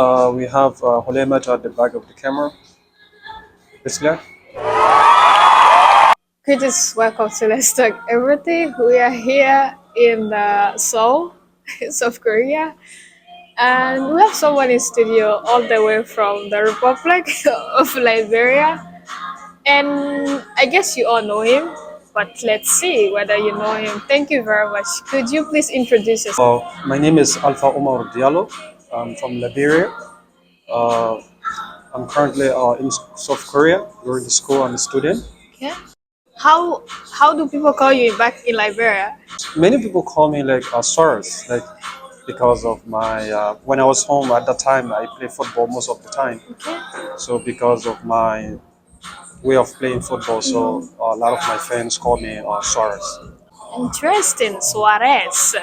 We have Holemat at the back of the camera. Bismillah. Greetings, welcome to Let's Talk Everything. We are here in Seoul, South Korea, and we have someone in studio all the way from the Republic of Liberia. And I guess you all know him, but let's see whether you know him. Thank you very much. Could you please introduce yourself? My name is Alpha Omar Diallo. I'm from Liberia. Uh, I'm currently in South Korea. During the school, I'm a student. Okay. How do people call you back in Liberia? Many people call me like Soros, like because of my when I was home at that time, I play football most of the time. Okay. So because of my way of playing football, so a lot of my friends call me Soros. Interesting, Suarez.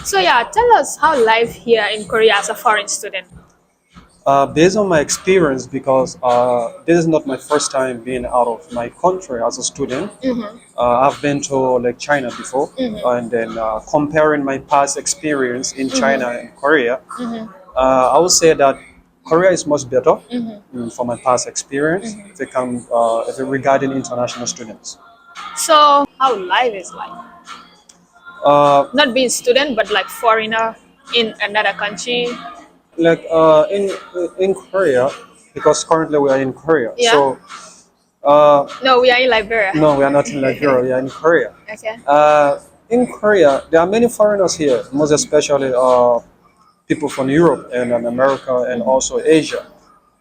So yeah, tell us how life here in Korea as a foreign student. Based on my experience, because this is not my first time being out of my country as a student. I've been to like China before, and then comparing my past experience in China and Korea, I would say that Korea is much better for my past experience if it regarding international students. So how life is like? Uh, Not being student, but like foreigner in another country. like in Korea, because currently we are in Korea, Yeah. so No, we are in Liberia. no, we are not in Liberia, we are in Korea. Okay. In Korea, there are many foreigners here, most especially people from Europe and America and also Asia,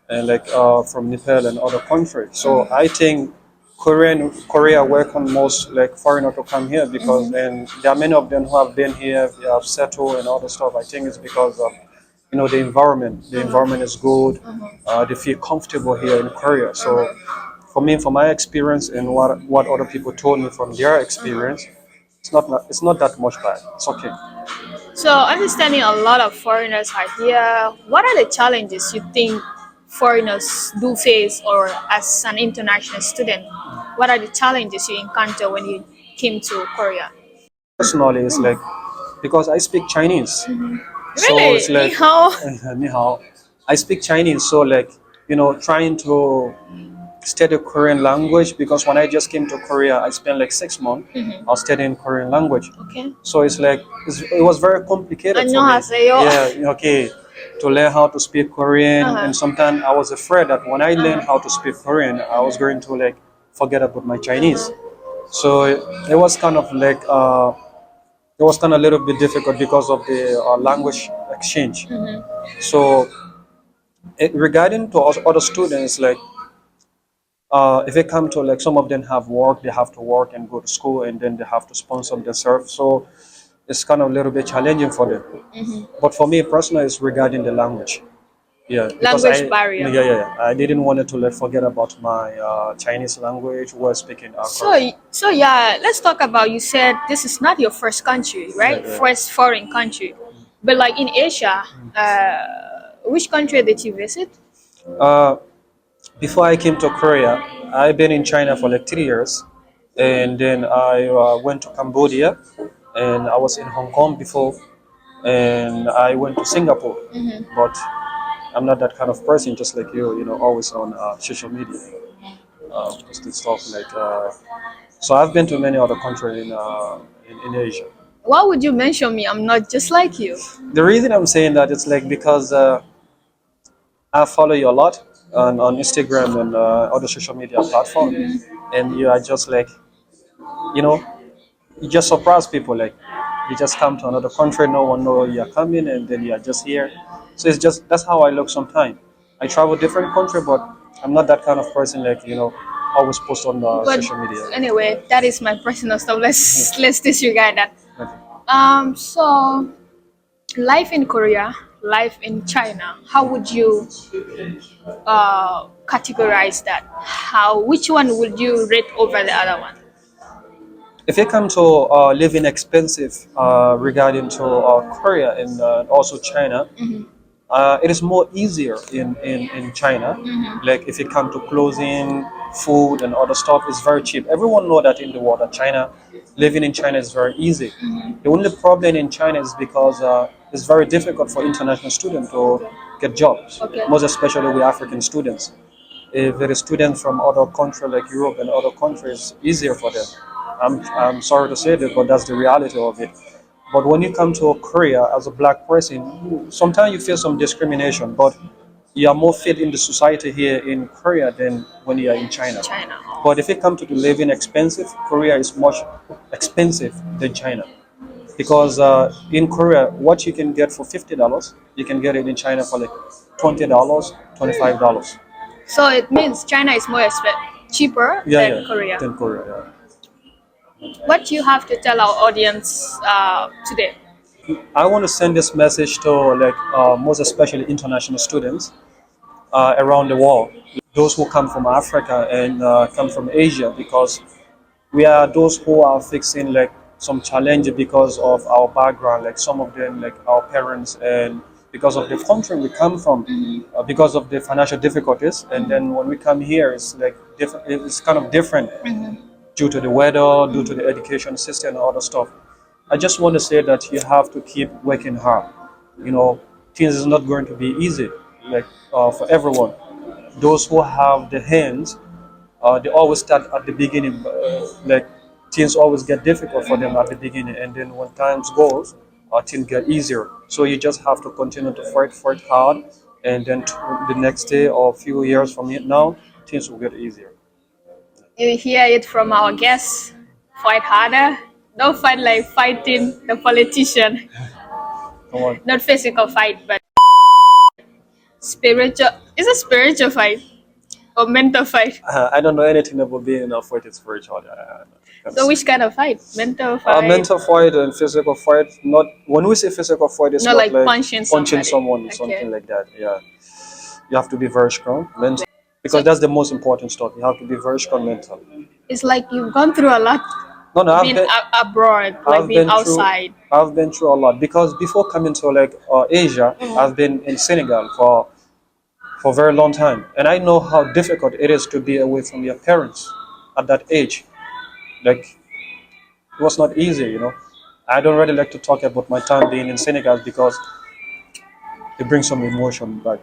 and like from Nepal and other countries. So I think Korea welcome most like foreigners to come here because and there are many of them who have been here, they have settled and other stuff. I think it's because of the environment. The environment is good. They feel comfortable here in Korea. So for me, from my experience and what other people told me from their experience, it's not that much bad. It's okay. So understanding a lot of foreigners are here. What are the challenges you think foreigners do face, or as an international student, what are the challenges you encounter when you came to Korea? Personally, it's like because I speak Chinese, so Really? it's like Ni hao. ni hao. I speak Chinese, so like trying to study Korean language because when I just came to Korea, I spent like 6 months. I was studying Korean language, Okay. so it's like it was very complicated for me. 안녕하세요. Yeah, okay, to learn how to speak Korean, Uh-huh. and sometimes I was afraid that when I learned how to speak Korean, I was going to like forget about my Chinese. So it was kind of like it was kind of a little bit difficult because of the language exchange. So regarding to other students, like if they come to like some of them have work, they have to work and go to school, and then they have to sponsor themselves. So it's kind of a little bit challenging for them. But for me personally, it's regarding the language. Yeah, because Language barrier. yeah. I didn't want to like forget about my Chinese language while speaking. So yeah, let's talk about. You said this is not your first country, right? Yeah. First foreign country, but like in Asia, which country did you visit? Uh, Before I came to Korea, I've been in China for like 3 years, and then I went to Cambodia, and I was in Hong Kong before, and I went to Singapore. But I'm not that kind of person, just like you, always on social media, posting stuff like. So I've been to many other countries in Asia. Why would you mention me? I'm not just like you. The reason I'm saying that it's like because I follow you a lot on Instagram and other social media platforms, and you are just like, you know, you just surprise people. Like, you just come to another country, no one know you are coming, and then you are just here. So it's just that's how I look sometimes. I travel different country, but I'm not that kind of person like always post on But social media. anyway, that is my personal stuff. Let's disregard that. Okay. So life in Korea, life in China. How would you categorize that? Which one would you rate over the other one? If you come to living expensive regarding to Korea and also China, it is more easier in China. Like if you come to clothing, food and other stuff, it's very cheap. Everyone know that in the world that China, living in China is very easy. The only problem in China is because it's very difficult for international students to get jobs, Okay. most especially with African students. If it is students from other countries like Europe and other countries, easier for them. I'm sorry to say that, but that's the reality of it. But when you come to Korea as a black person, sometimes you feel some discrimination, but you are more fit in the society here in Korea than when you are in China. China. But if it comes to the living expensive, Korea is much expensive than China. Because in Korea, what you can get for $50, you can get it in China for like $20, $25. So it means China is more cheaper Yeah, than yeah, Korea. than Korea. Yeah. What you have to tell our audience today? I want to send this message to like most especially international students around the world, those who come from Africa and come from Asia, because we are those who are facing like some challenge because of our background, like some of them like our parents and because of the country we come from, because of the financial difficulties, and then when we come here it's like different, it's kind of different due to the weather, due to the education system and other stuff. I just want to say that you have to keep working hard. You know, things is not going to be easy, like for everyone. Those who have the hands, they always start at the beginning. Like things always get difficult for them at the beginning, and then when times goes, things get easier. So you just have to continue to fight hard, and then the next day or a few years from now, things will get easier. You hear it from our guests. Fight harder. Don't fight like fighting the politician. Come on. Not physical fight, but spiritual. It's a spiritual fight or mental fight. I don't know anything about being a fight spiritual. So which kind of fight? Mental fight. Mental fight and physical fight. Not when we say physical fight, it's Not not like like punching punching somebody. someone, Okay. something like that. Yeah, you have to be very strong mental, because So that's the most important stuff. You have to be very strong mental. it's like you've gone through a lot No, no, being abroad, like I've being been through, outside. I've been through a lot because before coming to like Asia, I've been in Senegal for a very long time, and I know how difficult it is to be away from your parents at that age. Like it was not easy, you know. I don't really like to talk about my time being in Senegal because it brings some emotion back.